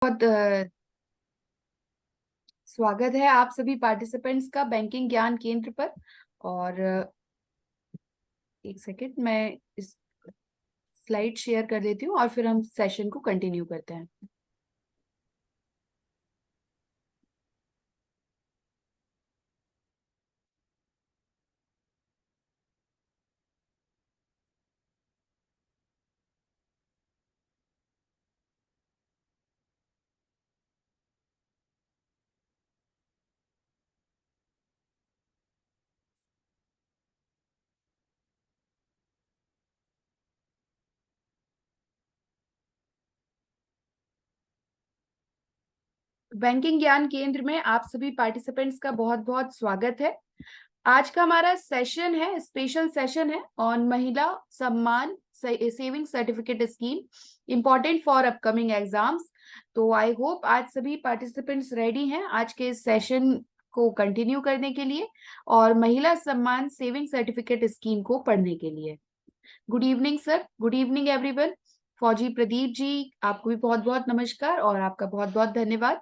बहुत स्वागत है आप सभी पार्टिसिपेंट्स का बैंकिंग ज्ञान केंद्र पर। और एक सेकंड, मैं इस स्लाइड शेयर कर देती हूँ और फिर हम सेशन को कंटिन्यू करते हैं। बैंकिंग ज्ञान केंद्र में आप सभी पार्टिसिपेंट्स का बहुत बहुत स्वागत है। आज का हमारा सेशन है, स्पेशल सेशन है ऑन महिला सम्मान saving certificate scheme, important for upcoming exams. तो आई होप आज सभी पार्टिसिपेंट्स रेडी हैं आज के इस सेशन को कंटिन्यू करने के लिए और महिला सम्मान सेविंग सर्टिफिकेट स्कीम को पढ़ने के लिए। Good evening sir, good evening everyone. फौजी प्रदीप जी, आपको भी बहुत बहुत नमस्कार और आपका बहुत बहुत धन्यवाद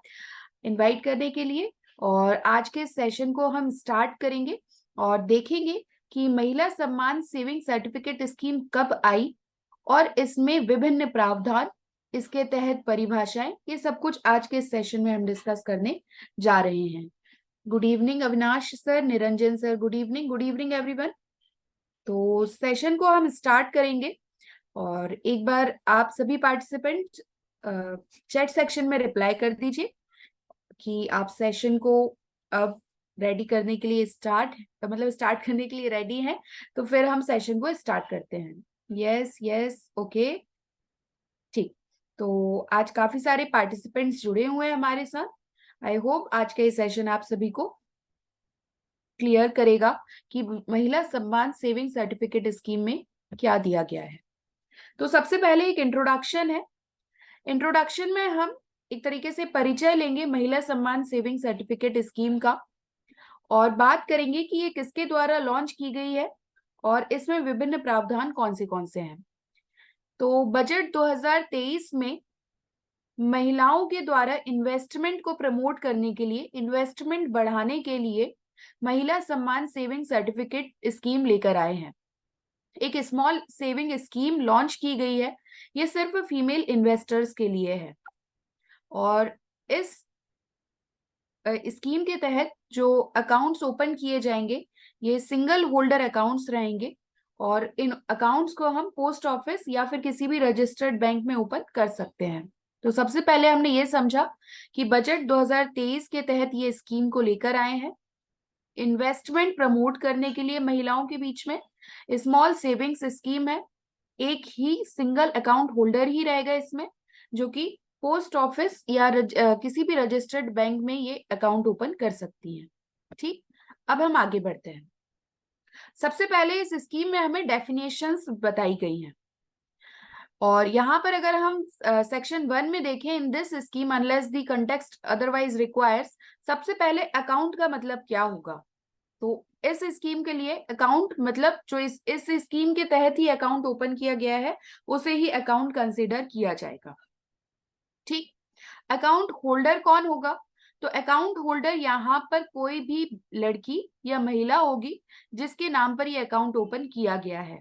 इनवाइट करने के लिए। और आज के सेशन को हम स्टार्ट करेंगे और देखेंगे कि महिला सम्मान सेविंग सर्टिफिकेट स्कीम कब आई और इसमें विभिन्न प्रावधान, इसके तहत परिभाषाएं, ये सब कुछ आज के सेशन में हम डिस्कस करने जा रहे हैं। Good evening Avinash sir, Niranjan sir, good evening, good evening everyone. तो सेशन को हम स्टार्ट करेंगे और एक बार आप सभी पार्टिसिपेंट चैट सेक्शन में रिप्लाई कर दीजिए कि आप सेशन को अब रेडी करने के लिए स्टार्ट करने के लिए रेडी हैं। तो फिर हम सेशन को स्टार्ट करते हैं। यस यस, ओके, ठीक। तो आज काफी सारे पार्टिसिपेंट्स जुड़े हुए हैं हमारे साथ। आई होप आज का ये सेशन आप सभी को क्लियर करेगा कि महिला सम्मान सेविंग सर्टिफिकेट स्कीम में क्या दिया गया है। तो सबसे पहले एक इंट्रोडक्शन है। इंट्रोडक्शन में हम एक तरीके से परिचय लेंगे महिला सम्मान सेविंग सर्टिफिकेट स्कीम का और बात करेंगे कि ये किसके द्वारा लॉन्च की गई है और इसमें विभिन्न प्रावधान कौन से हैं। तो बजट 2023 में महिलाओं के द्वारा इन्वेस्टमेंट को प्रमोट करने के लिए, इन्वेस्टमेंट बढ़ाने के लिए महिला सम्मान सेविंग सर्टिफिकेट स्कीम लेकर आए हैं। एक स्मॉल सेविंग स्कीम लॉन्च की गई है, ये सिर्फ फीमेल इन्वेस्टर्स के लिए है। और इस स्कीम के तहत जो अकाउंट्स ओपन किए जाएंगे ये सिंगल होल्डर अकाउंट्स रहेंगे और इन अकाउंट्स को हम पोस्ट ऑफिस या फिर किसी भी रजिस्टर्ड बैंक में ओपन कर सकते हैं। तो सबसे पहले हमने ये समझा कि बजट 2023 के तहत ये स्कीम को लेकर आए हैं इन्वेस्टमेंट प्रमोट करने के लिए महिलाओं के बीच में। स्मॉल सेविंग्स स्कीम है, एक ही सिंगल अकाउंट होल्डर ही रहेगा इसमें, जो कि पोस्ट ऑफिस या किसी भी रजिस्टर्ड बैंक में ये अकाउंट ओपन कर सकती है। ठीक, अब हम आगे बढ़ते हैं। सबसे पहले इस स्कीम में हमें डेफिनेशंस बताई गई हैं और यहाँ पर अगर हम सेक्शन 1 में देखें, in this scheme unless the context otherwise requires, सबसे पहले अकाउंट का मतलब क्या होगा। तो इस स्कीम के लिए अकाउंट मतलब जो इस स्कीम के तहत ही अकाउंट ओपन किया गया है उसे ही अकाउंट कंसिडर किया जाएगा। ठीक, अकाउंट होल्डर कौन होगा। तो अकाउंट होल्डर यहाँ पर कोई भी लड़की या महिला होगी जिसके नाम पर ये अकाउंट ओपन किया गया है।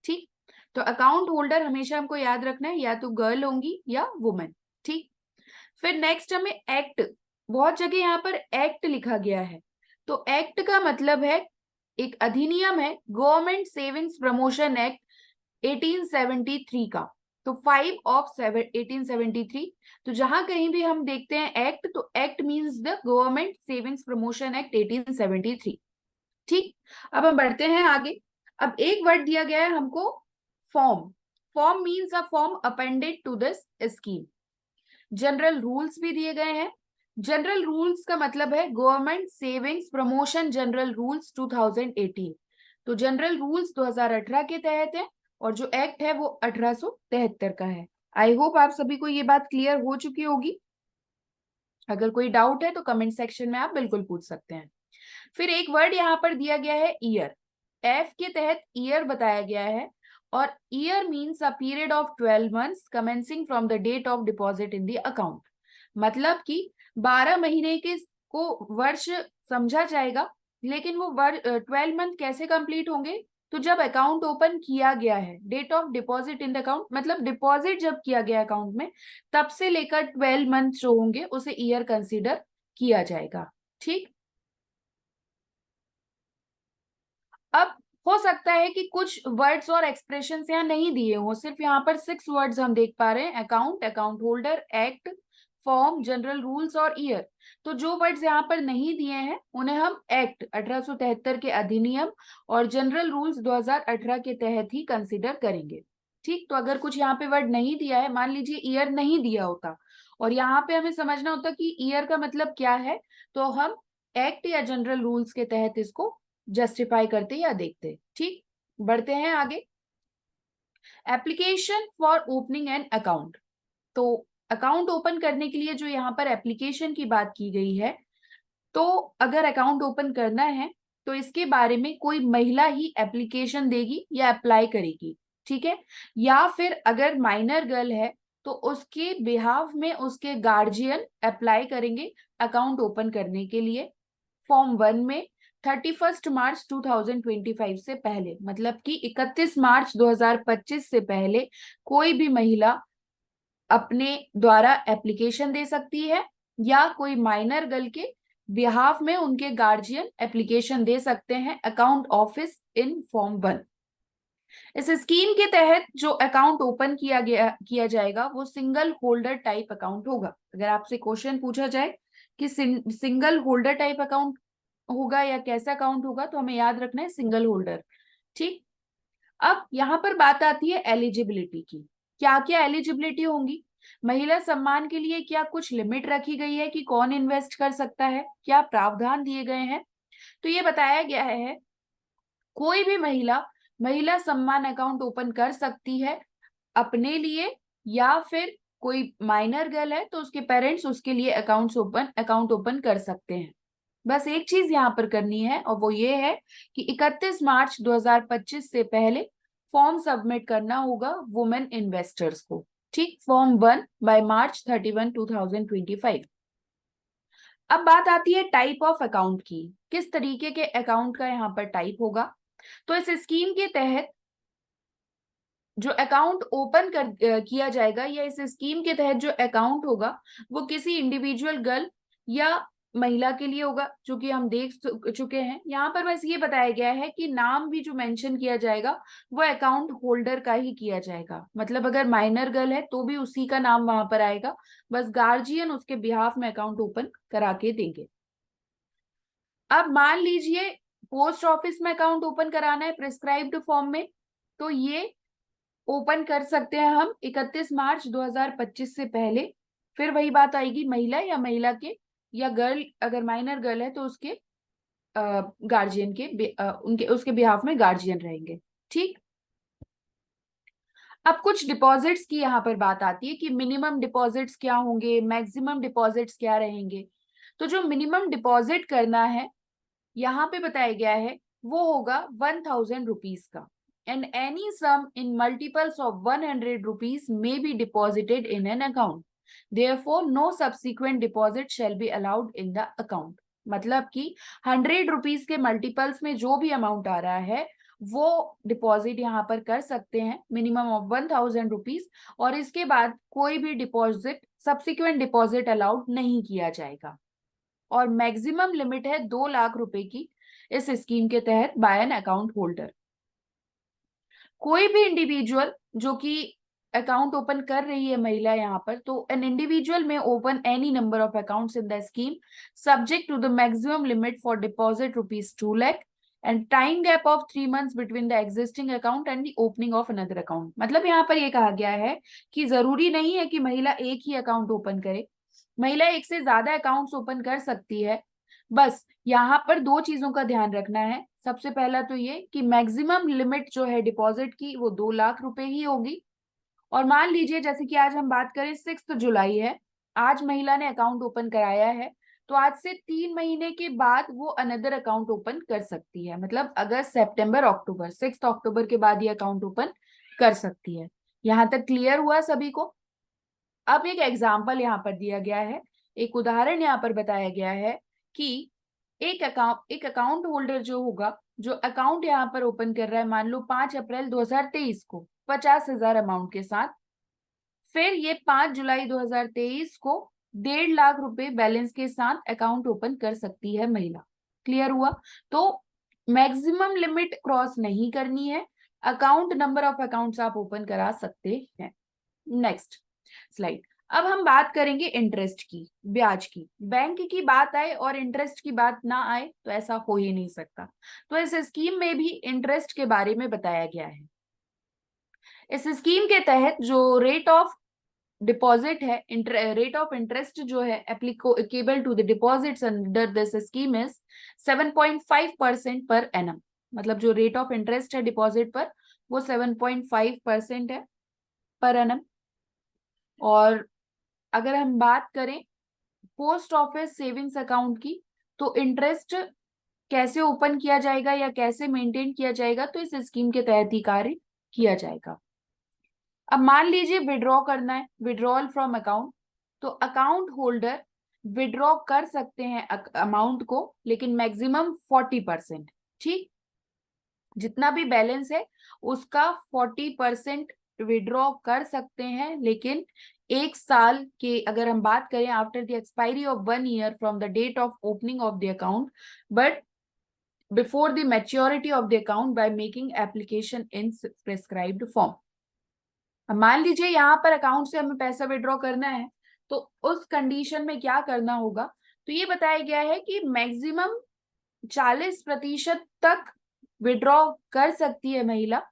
ठीक, तो अकाउंट होल्डर हमेशा हमको याद रखना है, या तो गर्ल होंगी या वुमेन। ठीक, फिर नेक्स्ट हमें एक्ट, बहुत जगह यहाँ पर एक्ट लिखा गया है, तो एक्ट का मतलब है एक अधिनियम है, गवर्नमेंट सेविंग्स प्रमोशन एक्ट 1873 का। तो 5 ऑफ 1873, तो जहां कहीं भी हम देखते हैं एक्ट, तो act means the government savings promotion act 1873। ठीक, अब हम बढ़ते हैं आगे। अब एक वर्ड दिया गया है हमको, form. Form means a form appended to this scheme. General rules भी दिए गए हैं। जनरल रूल्स का मतलब है government savings promotion general rules 2018। तो जनरल रूल्स 2018 के तहत है और जो एक्ट है वो 1873 का है। आई होप आप सभी को ये बात क्लियर हो चुकी होगी। अगर कोई डाउट है तो कमेंट सेक्शन में आप बिल्कुल पूछ सकते हैं। फिर एक वर्ड यहाँ पर दिया गया है ईयर। एफ के तहत ईयर बताया गया है और year means a period of 12 months commencing from the date of deposit in the account. मतलब कि 12 महीने के को वर्ष समझा जाएगा, लेकिन वो 12 मंथ कैसे कंप्लीट होंगे? तो जब अकाउंट ओपन किया गया है, date of deposit in the account, मतलब डिपॉजिट जब किया गया अकाउंट में, तब से लेकर 12 मंथ जो होंगे उसे ईयर कंसीडर किया जाएगा। ठीक। अब हो सकता है कि कुछ वर्ड्स और एक्सप्रेशन यहाँ नहीं दिए हो, सिर्फ यहाँ पर 6 वर्ड्स हम देख पा रहे हैं, account, account holder, act, form, general rules और ईयर। तो जो वर्ड्स यहाँ पर नहीं दिए हैं उन्हें हम एक्ट 1873 के अधिनियम और जनरल रूल्स 2018 के तहत ही कंसिडर करेंगे। ठीक। तो अगर कुछ यहाँ पे वर्ड नहीं दिया है, मान लीजिए ईयर नहीं दिया होता और यहाँ पे हमें समझना होता कि ईयर का मतलब क्या है, तो हम एक्ट या जनरल रूल्स के तहत इसको जस्टिफाई करते या देखते। ठीक। बढ़ते हैं आगे। Application for opening an account. तो अकाउंट ओपन करने के लिए जो यहाँ पर एप्लीकेशन की बात की गई है, तो अगर अकाउंट ओपन करना है तो इसके बारे में कोई महिला ही एप्लीकेशन देगी या अप्लाई करेगी। ठीक है। या फिर अगर माइनर गर्ल है तो उसके बिहाफ में उसके गार्जियन अप्लाई करेंगे अकाउंट ओपन करने के लिए फॉर्म 1 में 31 मार्च 2025 से पहले, मतलब कि 31 मार्च 2025 से पहले कोई भी महिला अपने द्वारा एप्लीकेशन दे सकती है या कोई माइनर गर्ल के बिहाफ में उनके गार्जियन एप्लीकेशन दे सकते हैं अकाउंट ऑफिस इन फॉर्म 1। इस स्कीम के तहत जो अकाउंट ओपन किया जाएगा वो सिंगल होल्डर टाइप अकाउंट होगा। अगर आपसे क्वेश्चन पूछा जाए कि सिंगल होल्डर टाइप अकाउंट होगा या कैसा अकाउंट होगा, तो हमें याद रखना है सिंगल होल्डर। ठीक। अब यहाँ पर बात आती है एलिजिबिलिटी की। क्या क्या एलिजिबिलिटी होंगी? महिला सम्मान के लिए क्या कुछ लिमिट रखी गई है कि कौन इन्वेस्ट कर सकता है? क्या प्रावधान दिए गए हैं? तो ये बताया गया है कोई भी महिला महिला सम्मान अकाउंट ओपन कर सकती है अपने लिए, या फिर कोई माइनर गर्ल है तो उसके पेरेंट्स उसके लिए अकाउंट ओपन कर सकते हैं। बस एक चीज यहाँ पर करनी है और वो ये है कि 31 मार्च 2025 से पहले फॉर्म सबमिट करना होगा वुमेन इन्वेस्टर्स को। ठीक। Form 1 by March 31, 2025। अब बात आती है टाइप ऑफ अकाउंट की, किस तरीके के अकाउंट का यहाँ पर टाइप होगा। तो इस स्कीम के तहत जो अकाउंट ओपन किया जाएगा या इस स्कीम के तहत जो अकाउंट होगा वो किसी इंडिविजुअल गर्ल या महिला के लिए होगा, जो कि हम देख चुके हैं। यहाँ पर बस ये बताया गया है कि नाम भी जो मेंशन किया जाएगा वो अकाउंट होल्डर का ही किया जाएगा, मतलब अगर माइनर गर्ल है तो भी उसी का नाम वहां पर आएगा, बस गार्जियन उसके बिहाफ में अकाउंट ओपन करा के देंगे। अब मान लीजिए पोस्ट ऑफिस में अकाउंट ओपन कराना है प्रिस्क्राइब्ड फॉर्म में, तो ये ओपन कर सकते हैं हम 31 मार्च 2025 से पहले। फिर वही बात आएगी, महिला या महिला के या गर्ल, अगर माइनर गर्ल है तो उसके गार्जियन उनके उसके बिहाफ में गार्जियन रहेंगे। ठीक। अब कुछ डिपॉजिट्स की यहाँ पर बात आती है कि मिनिमम डिपॉजिट्स क्या होंगे, मैक्सिमम डिपॉजिट्स क्या रहेंगे। तो जो मिनिमम डिपॉजिट करना है यहाँ पे बताया गया है वो होगा 1000 रुपीज का, and any sum in multiples of 100 rupees may be deposited in an account. Therefore, no subsequent deposit shall be allowed in the account. मतलब कि 100 रुपीज के मल्टीपल्स में जो भी अमाउंट आ रहा है वो डिपॉजिट यहाँ पर कर सकते हैं, मिनिमम ऑफ 1000 रुपीज, और इसके बाद कोई भी डिपॉजिट सब्सिक्वेंट डिपॉजिट अलाउड नहीं किया जाएगा। और मैक्सिमम लिमिट है 2 लाख रुपए की इस स्कीम के तहत बाय एन अकाउंट होल्डर। कोई भी इंडिविजुअल जो कि अकाउंट ओपन कर रही है महिला यहाँ पर, तो एन इंडिविजुअल में open any number of accounts in the scheme subject to the maximum limit for deposit ₹2 lakh and time gap of 3 months between the existing account and the opening of another account. मतलब यहाँ पर ये कहा गया है कि जरूरी नहीं है कि महिला एक ही अकाउंट ओपन करे, महिला एक से ज्यादा अकाउंट्स ओपन कर सकती है। बस यहाँ पर 2 चीजों का ध्यान रखना है। सबसे पहला तो ये कि मैक्सिमम लिमिट जो है डिपॉजिट की वो 2 लाख रुपए ही होगी। और मान लीजिए जैसे कि आज हम बात करें 6 जुलाई है, आज महिला ने अकाउंट ओपन कराया है, तो आज से 3 महीने के बाद वो अनदर अकाउंट ओपन कर सकती है, मतलब अगस्त, सितंबर, अक्टूबर, 6 अक्टूबर के बाद ये अकाउंट ओपन कर सकती है। यहाँ तक क्लियर हुआ सभी को? अब एक एग्जाम्पल यहाँ पर दिया गया है, एक उदाहरण यहाँ पर बताया गया है कि एक अकाउंट होल्डर जो होगा, जो अकाउंट यहाँ पर ओपन कर रहा है, मान लो 5 अप्रैल 2023 को 50,000 अमाउंट के साथ, फिर ये 5 जुलाई 2023 को 1.5 लाख रुपए बैलेंस के साथ अकाउंट ओपन कर सकती है महिला। क्लियर हुआ? तो मैक्सिमम लिमिट क्रॉस नहीं करनी है, अकाउंट नंबर ऑफ अकाउंट्स आप ओपन करा सकते हैं। Next slide. अब हम बात करेंगे इंटरेस्ट की, ब्याज की। बैंक की बात आए और इंटरेस्ट की बात ना आए तो ऐसा हो ही नहीं सकता। तो इस स्कीम में भी इंटरेस्ट के बारे में बताया गया है। इस स्कीम के तहत जो रेट ऑफ डिपॉजिट है, रेट ऑफ इंटरेस्ट जो है applicable to the deposits under this scheme is 7.5% per annum. मतलब जो रेट ऑफ इंटरेस्ट है डिपॉजिट पर वो 7.5% है पर एनम। और अगर हम बात करें पोस्ट ऑफिस सेविंग्स अकाउंट की, तो इंटरेस्ट कैसे ओपन किया जाएगा या कैसे मेंटेन किया जाएगा, तो इस स्कीम के तहत ही कार्य किया जाएगा। अब मान लीजिए विड्रॉ करना है, विड्रॉल फ्रॉम अकाउंट, तो अकाउंट होल्डर विड्रॉ कर सकते हैं अमाउंट को, लेकिन मैक्सिमम 40%। ठीक, जितना भी बैलेंस है उसका 40% विड्रॉ कर सकते हैं, लेकिन 1 साल के अगर हम बात करें after the expiry of 1 year from the date of opening of the account, but before the maturity of the account by making application in prescribed form. मान लीजिए यहाँ पर अकाउंट से हमें पैसा विड्रॉ करना है, तो उस कंडीशन में क्या करना होगा, तो ये बताया गया है कि मैक्सिमम 40% तक विड्रॉ कर सकती है महिला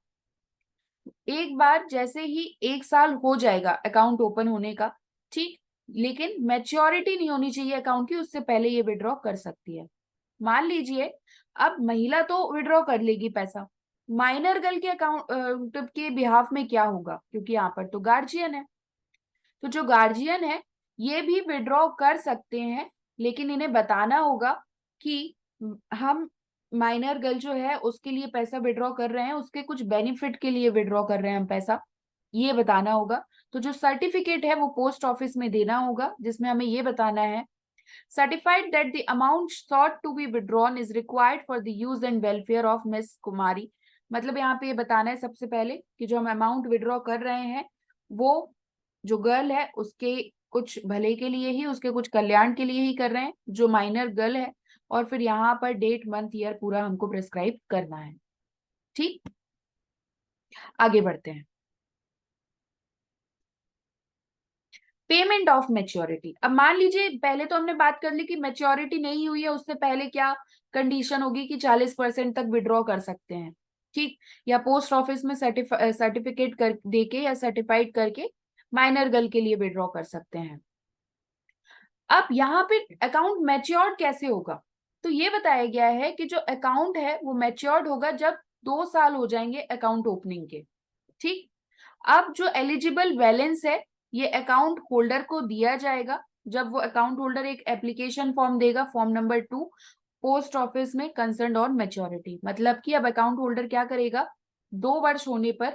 एक बार, जैसे ही 1 साल हो जाएगा अकाउंट ओपन होने का। ठीक, लेकिन मैच्योरिटी नहीं होनी चाहिए अकाउंट की, उससे पहले ये विड्रॉ कर सकती है। मान लीजिए अब महिला तो विड्रॉ कर लेगी पैसा, माइनर गर्ल के अकाउंट के बिहाफ में क्या होगा, क्योंकि यहाँ पर तो गार्जियन है, तो जो गार्जियन है ये भी विड्रॉ कर सकते हैं, लेकिन इन्हें बताना होगा कि हम माइनर गर्ल जो है उसके लिए पैसा विड्रॉ कर रहे हैं, उसके कुछ बेनिफिट के लिए विड्रॉ कर रहे हैं हम पैसा, ये बताना होगा। तो जो सर्टिफिकेट है वो पोस्ट ऑफिस में देना होगा, जिसमें हमें ये बताना है certified that the amount sought to be withdrawn is required for the use and welfare of Miss कुमारी। मतलब यहाँ पे ये बताना है सबसे पहले कि जो हम अमाउंट विड्रॉ कर रहे हैं वो जो गर्ल है उसके कुछ भले के लिए ही, उसके कुछ कल्याण के लिए ही कर रहे हैं, जो माइनर गर्ल है, और फिर यहाँ पर डेट मंथ ईयर पूरा हमको प्रिस्क्राइब करना है। ठीक, आगे बढ़ते हैं। Payment of maturity. अब मान लीजिए पहले तो हमने बात कर ली कि मेच्योरिटी नहीं हुई है, उससे पहले क्या कंडीशन होगी कि 40% तक विड्रॉ कर सकते हैं। ठीक, या पोस्ट ऑफिस में सर्टिफिकेट कर देके या सर्टिफाइड करके माइनर गर्ल के लिए विड्रॉ कर सकते हैं। अब यहाँ पे अकाउंट मैच्योर्ड कैसे होगा, तो ये बताया गया है कि जो अकाउंट है वो मैच्योर्ड होगा जब 2 साल हो जाएंगे अकाउंट ओपनिंग के। ठीक, अब जो एलिजिबल बैलेंस है ये अकाउंट होल्डर को दिया जाएगा जब वो अकाउंट होल्डर एक एप्लीकेशन फॉर्म देगा, फॉर्म नंबर 2, पोस्ट ऑफिस में कंसर्न ऑन मैच्योरिटी। मतलब कि अब अकाउंट होल्डर क्या करेगा, 2 वर्ष होने पर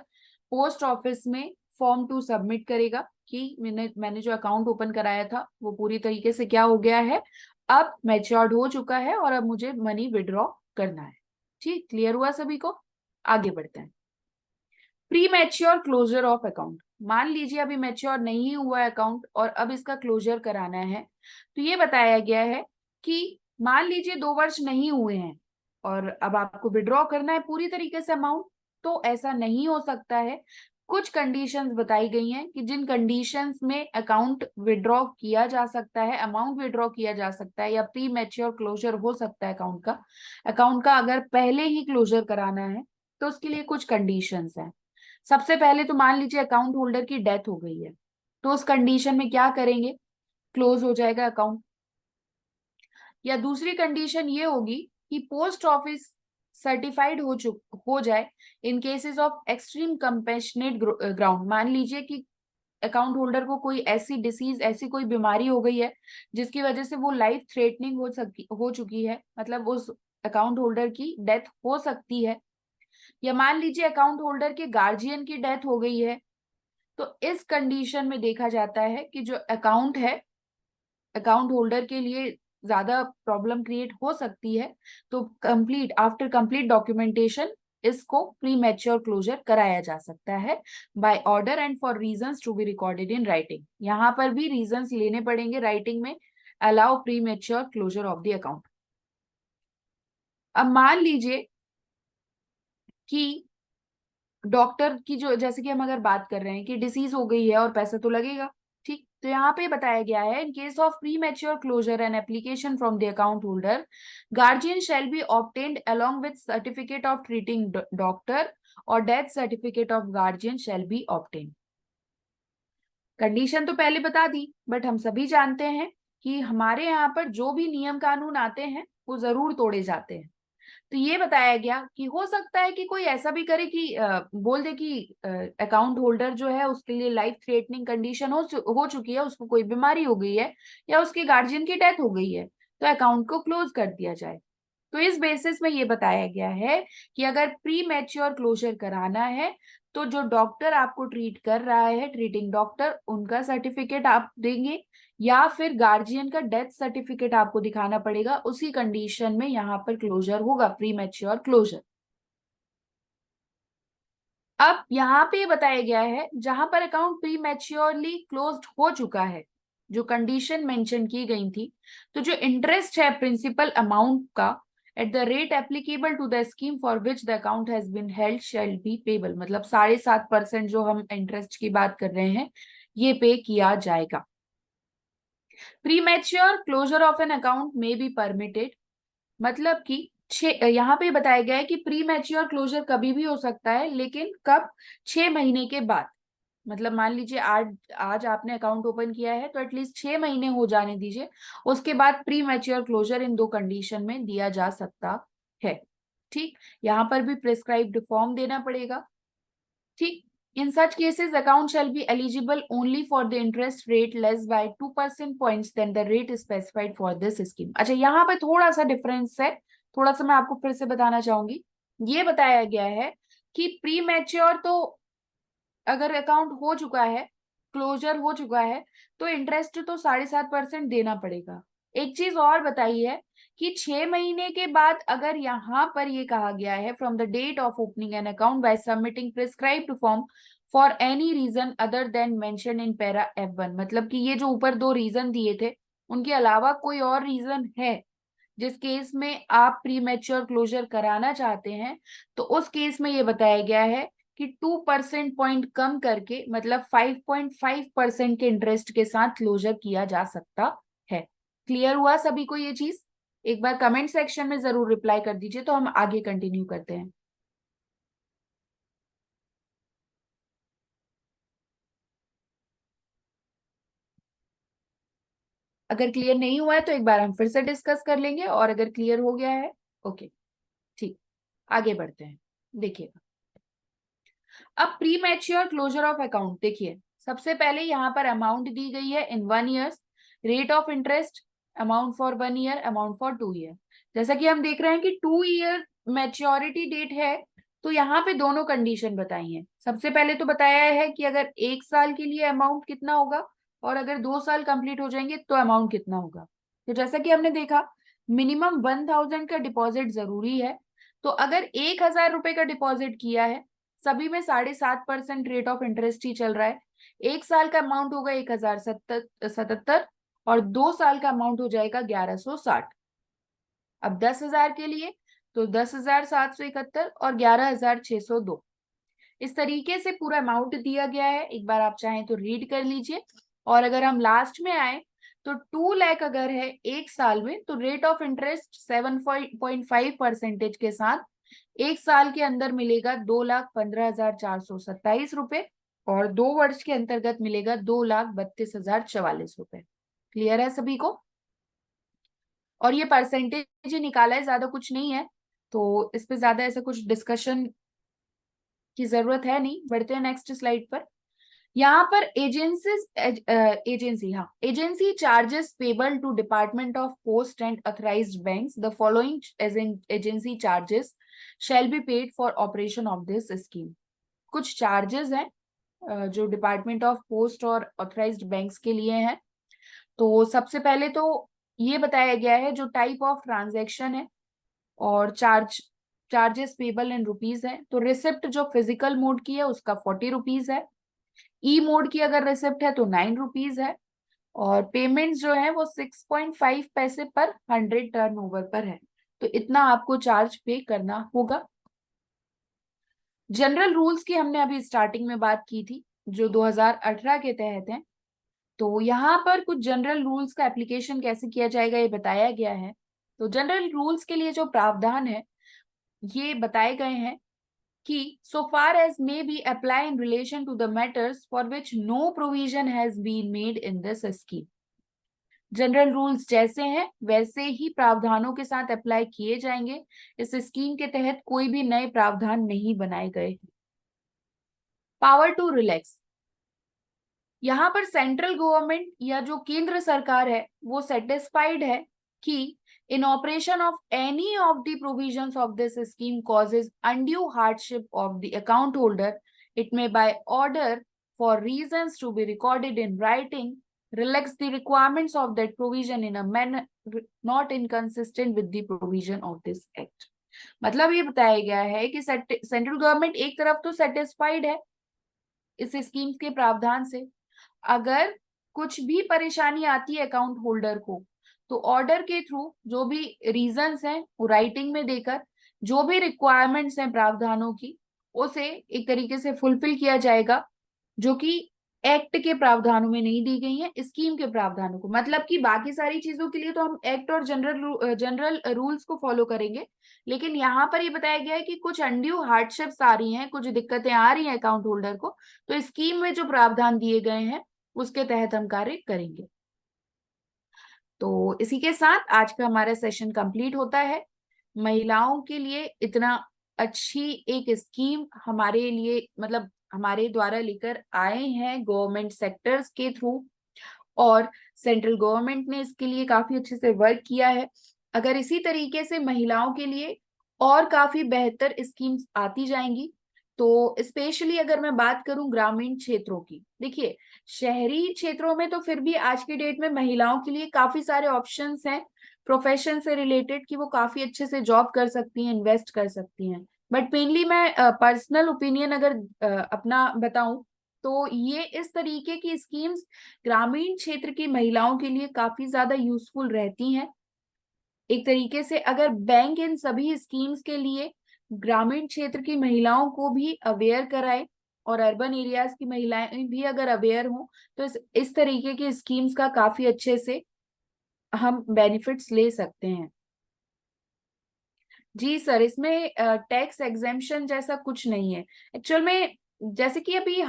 पोस्ट ऑफिस में फॉर्म 2 सबमिट करेगा कि मैंने जो अकाउंट ओपन कराया था वो पूरी तरीके से क्या हो गया है, अब मैच्योर्ड हो चुका है और अब मुझे मनी विड्रॉ करना है। ठीक, क्लियर हुआ सभी को? आगे बढ़ते हैं। Premature closure of account. मान लीजिए अभी मैच्योर नहीं हुआ है अकाउंट और अब इसका क्लोजर कराना है, तो ये बताया गया है कि मान लीजिए 2 वर्ष नहीं हुए हैं और अब आपको विड्रॉ करना है पूरी तरीके से अमाउंट, तो ऐसा नहीं हो सकता है। कुछ कंडीशंस बताई गई हैं कि जिन कंडीशंस में अकाउंट विड्रॉ किया जा सकता है, अमाउंट विड्रॉ किया जा सकता है या प्री मैच्योर क्लोजर हो सकता है अकाउंट का अगर पहले ही क्लोजर कराना है तो उसके लिए कुछ कंडीशंस हैं। सबसे पहले तो मान लीजिए अकाउंट होल्डर की डेथ हो गई है, तो उस कंडीशन में क्या करेंगे, क्लोज हो जाएगा अकाउंट। या दूसरी कंडीशन ये होगी कि पोस्ट ऑफिस सर्टिफाइड हो जाए in cases of extreme compassionate ground. मान लीजिए कि अकाउंट होल्डर को कोई ऐसी डिसीज, ऐसी कोई बीमारी हो गई है जिसकी वजह से वो लाइफ थ्रेटनिंग हो चुकी है, मतलब उस अकाउंट होल्डर की डेथ हो सकती है। या मान लीजिए अकाउंट होल्डर के गार्जियन की डेथ हो गई है, तो इस कंडीशन में देखा जाता है कि जो अकाउंट है, अकाउंट होल्डर के लिए ज्यादा प्रॉब्लम क्रिएट हो सकती है, तो आफ्टर कंप्लीट डॉक्यूमेंटेशन इसको प्री मैच्योर क्लोजर कराया जा सकता है by order and for reasons to be recorded in writing. यहाँ पर भी रीजंस लेने पड़ेंगे राइटिंग में, allow premature closure of the account. अब मान लीजिए कि डॉक्टर की जो, जैसे कि हम अगर बात कर रहे हैं कि डिसीज हो गई है और पैसा तो लगेगा, ठीक, तो यहाँ पे बताया गया है in case of premature closure and application from the account holder, guardian shall be obtained along with certificate of treating doctor और death certificate of guardian shall be obtained. Condition तो पहले बता दी, बट हम सभी जानते हैं कि हमारे यहाँ पर जो भी नियम कानून आते हैं वो जरूर तोड़े जाते हैं। तो ये बताया गया कि हो सकता है कि कोई ऐसा भी करे कि बोल दे कि अकाउंट होल्डर जो है उसके लिए लाइफ थ्रेटनिंग कंडीशन हो चुकी है, उसको कोई बीमारी हो गई है या उसके गार्जियन की डेथ हो गई है, तो अकाउंट को क्लोज कर दिया जाए। तो इस बेसिस में ये बताया गया है कि अगर प्री मैच्योर क्लोजर कराना है तो जो डॉक्टर आपको ट्रीट कर रहा है, ट्रीटिंग डॉक्टर, उनका सर्टिफिकेट आप देंगे या फिर गार्जियन का डेथ सर्टिफिकेट आपको दिखाना पड़ेगा। उसी कंडीशन में यहाँ पर क्लोजर होगा, प्री मैच्योर क्लोजर। अब यहाँ पे बताया गया है जहां पर अकाउंट प्री मैच्योरली क्लोज्ड हो चुका है, जो कंडीशन मेंशन की गई थी, तो जो इंटरेस्ट है प्रिंसिपल अमाउंट का at the rate applicable to the scheme for which the account has been held shall be payable, मतलब 7.5% जो हम इंटरेस्ट की बात कर रहे हैं ये पे किया जाएगा। Premature closure of an account में बी परमिटेड, मतलब कि यहाँ पे बताया गया है कि प्री मैच्योर क्लोजर कभी भी हो सकता है, लेकिन कब? 6 महीने के बाद। मतलब मान लीजिए आज आज आपने अकाउंट ओपन किया है तो एटलीस्ट 6 महीने हो जाने दीजिए, उसके बाद प्री मैच्योर क्लोजर इन 2 कंडीशन में दिया जा सकता है। ठीक, यहाँ पर भी प्रिस्क्राइब्ड फॉर्म देना पड़ेगा। ठीक, in such cases account shall be eligible only for the interest rate less by 2% points than the rate specified for this scheme। अच्छा, यहाँ पे थोड़ा सा डिफरेंस है, थोड़ा सा मैं आपको फिर से बताना चाहूंगी। ये बताया गया है कि प्री मैच्योर तो अगर अकाउंट हो चुका है, क्लोजर हो चुका है, तो इंटरेस्ट तो 7.5% देना पड़ेगा। एक चीज और बताई है कि 6 महीने के बाद अगर यहाँ पर ये कहा गया है from the date of opening an account by submitting prescribed form for any reason other than mention in para F1, मतलब कि ये जो ऊपर 2 रीजन दिए थे उनके अलावा कोई और रीजन है जिस केस में आप प्री मैच्योर क्लोजर कराना चाहते हैं, तो उस केस में ये बताया गया है कि 2% पॉइंट कम करके, मतलब 5.5% के इंटरेस्ट के साथ क्लोजर किया जा सकता है। क्लियर हुआ सभी को ये चीज? एक बार कमेंट सेक्शन में जरूर रिप्लाई कर दीजिए तो हम आगे कंटिन्यू करते हैं। अगर क्लियर नहीं हुआ है तो एक बार हम फिर से डिस्कस कर लेंगे, और अगर क्लियर हो गया है, ओके, ठीक, आगे बढ़ते हैं। देखिएगा, अब premature closure of account देखिए, सबसे पहले यहाँ पर अमाउंट दी गई है in 1 year, rate of interest, amount for 1 year, amount for 2 year. जैसा कि हम देख रहे हैं कि 2 ईयर मैच्योरिटी डेट है, तो यहाँ पे दोनों कंडीशन बताई हैं। सबसे पहले तो बताया है कि अगर 1 साल के लिए अमाउंट कितना होगा और अगर 2 साल कंप्लीट हो जाएंगे तो अमाउंट कितना होगा। तो जैसा कि हमने देखा, मिनिमम 1000 का डिपॉजिट जरूरी है। तो अगर 1000 रुपए का डिपॉजिट किया है, सभी में 7.5% रेट ऑफ इंटरेस्ट ही चल रहा है, 1 साल का अमाउंट होगा 1077 और 2 साल का अमाउंट हो जाएगा 1160। अब 10,000 के लिए तो 10,771 और 11,602, इस तरीके से पूरा अमाउंट दिया गया है। एक बार आप चाहें तो रीड कर लीजिए। और अगर हम लास्ट में आए तो 2 लाख अगर है 1 साल में, तो रेट ऑफ इंटरेस्ट 7.5% के साथ 1 साल के अंदर मिलेगा 2,15,427 रुपए और 2 वर्ष के अंतर्गत मिलेगा 2,32,044 रुपए। क्लियर है सभी को? और ये परसेंटेज निकाला है, ज्यादा कुछ नहीं है, तो इस पे ज्यादा ऐसा कुछ डिस्कशन की जरूरत है नहीं। बढ़ते हैं नेक्स्ट स्लाइड पर। यहाँ पर agency charges payable to department of post and authorised banks, the following agency charges shall be paid for operation of this scheme. कुछ चार्जेस हैं जो डिपार्टमेंट ऑफ पोस्ट और ऑथराइज्ड बैंक्स के लिए है। तो सबसे पहले तो ये बताया गया है जो टाइप ऑफ ट्रांजैक्शन है और चार्जेस पेबल इन रुपीज है। तो रिसिप्ट जो फिजिकल मोड की है उसका 40 रुपीज है। ई मोड की अगर रिसिप्ट है तो 9 रुपीज है। और पेमेंट जो है वो 6.5 पैसे पर 100 टर्नओवर पर है। तो इतना आपको चार्ज पे करना होगा। जनरल रूल्स की हमने अभी स्टार्टिंग में बात की थी जो 2018 के तहत है। तो यहाँ पर कुछ जनरल रूल्स का एप्लीकेशन कैसे किया जाएगा ये बताया गया है। तो जनरल रूल्स के लिए जो प्रावधान है ये बताए गए हैं कि so far as may be apply in relation to the matters for which no provision has been made in this scheme। General rules जैसे हैं वैसे ही प्रावधानों के साथ अप्लाई किए जाएंगे। इस स्कीम के तहत कोई भी नए प्रावधान नहीं बनाए गए। पावर टू रिलैक्स, यहाँ पर सेंट्रल गवर्नमेंट या जो केंद्र सरकार है वो सेटिस्फाइड है कि in operation of any of the provisions of this scheme causes undue hardship of the account holder it may by order for reasons to be recorded in writing relax the requirements of that provision in a manner not inconsistent with the provision of this act। मतलब ये बताया गया है कि central government एक तरफ तो satisfied है इस स्कीम के प्रावधान से, अगर कुछ भी परेशानी आती है अकाउंट होल्डर को तो ऑर्डर के थ्रू जो भी रीजंस हैं वो राइटिंग में देकर जो भी रिक्वायरमेंट्स हैं प्रावधानों की उसे एक तरीके से फुलफिल किया जाएगा जो कि एक्ट के प्रावधानों में नहीं दी गई है, स्कीम के प्रावधानों को। मतलब कि बाकी सारी चीजों के लिए तो हम एक्ट और जनरल रूल्स को फॉलो करेंगे, लेकिन यहाँ पर ये बताया गया है कि कुछ अनड्यू हार्डशिप्स आ रही हैं, कुछ दिक्कतें आ रही हैं अकाउंट होल्डर को, तो स्कीम में जो प्रावधान दिए गए हैं उसके तहत हम कार्य करेंगे। तो इसी के साथ आज का हमारा सेशन कंप्लीट होता है। महिलाओं के लिए इतना अच्छी एक स्कीम हमारे लिए मतलब हमारे द्वारा लेकर आए हैं गवर्नमेंट सेक्टर्स के थ्रू, और सेंट्रल गवर्नमेंट ने इसके लिए काफी अच्छे से वर्क किया है। अगर इसी तरीके से महिलाओं के लिए और काफी बेहतर स्कीम्स आती जाएंगी तो स्पेशली अगर मैं बात करूं ग्रामीण क्षेत्रों की, देखिए शहरी क्षेत्रों में तो फिर भी आज की डेट में महिलाओं के लिए काफी सारे ऑप्शंस हैं प्रोफेशन से रिलेटेड कि वो काफी अच्छे से जॉब कर सकती हैं, इन्वेस्ट कर सकती हैं। बट मेनली मैं पर्सनल ओपिनियन अगर अपना बताऊं तो ये इस तरीके की स्कीम्स ग्रामीण क्षेत्र की महिलाओं के लिए काफी ज्यादा यूजफुल रहती हैं। एक तरीके से अगर बैंक इन सभी स्कीम्स के लिए ग्रामीण क्षेत्र की महिलाओं को भी अवेयर कराए और अर्बन एरियाज की महिलाएं भी अगर अवेयर हों तो इस तरीके की स्कीम्स का काफी अच्छे से हम बेनिफिट्स ले सकते हैं। जी सर, इसमें टैक्स एग्जेम्पशन जैसा कुछ नहीं है एक्चुअल में। जैसे कि अभी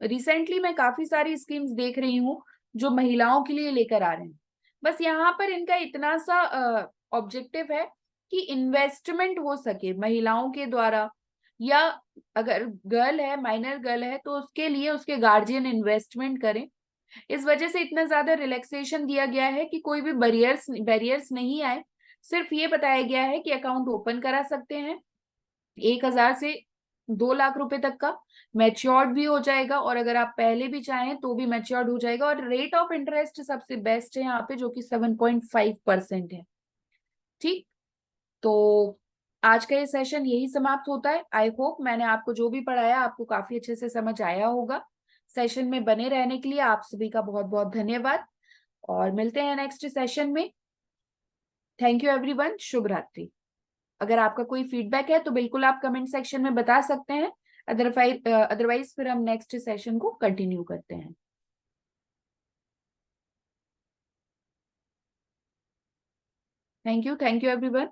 रिसेंटली मैं काफी सारी स्कीम्स देख रही हूँ जो महिलाओं के लिए लेकर आ रहे हैं। बस यहाँ पर इनका इतना सा ऑब्जेक्टिव है कि इन्वेस्टमेंट हो सके महिलाओं के द्वारा, या अगर गर्ल है माइनर गर्ल है तो उसके लिए उसके गार्जियन इन्वेस्टमेंट करें। इस वजह से इतना ज्यादा रिलैक्सेशन दिया गया है कि कोई भी बैरियर्स नहीं आए। सिर्फ ये बताया गया है कि अकाउंट ओपन करा सकते हैं 1,000 से 2 लाख रुपए तक का, मैच्योर्ड भी हो जाएगा, और अगर आप पहले भी चाहें तो भी मैच्योर्ड हो जाएगा। और रेट ऑफ इंटरेस्ट सबसे बेस्ट है यहाँ पे जो कि 7.5% है। ठीक, तो आज का ये सेशन यही समाप्त होता है। आई होप मैंने आपको जो भी पढ़ाया आपको काफी अच्छे से समझ आया होगा। सेशन में बने रहने के लिए आप सभी का बहुत बहुत धन्यवाद और मिलते हैं नेक्स्ट सेशन में। थैंक यू एवरीवन, शुभ रात्रि। अगर आपका कोई फीडबैक है तो बिल्कुल आप कमेंट सेक्शन में बता सकते हैं, अदरवाइज फिर हम नेक्स्ट सेशन को कंटिन्यू करते हैं। Thank you everyone.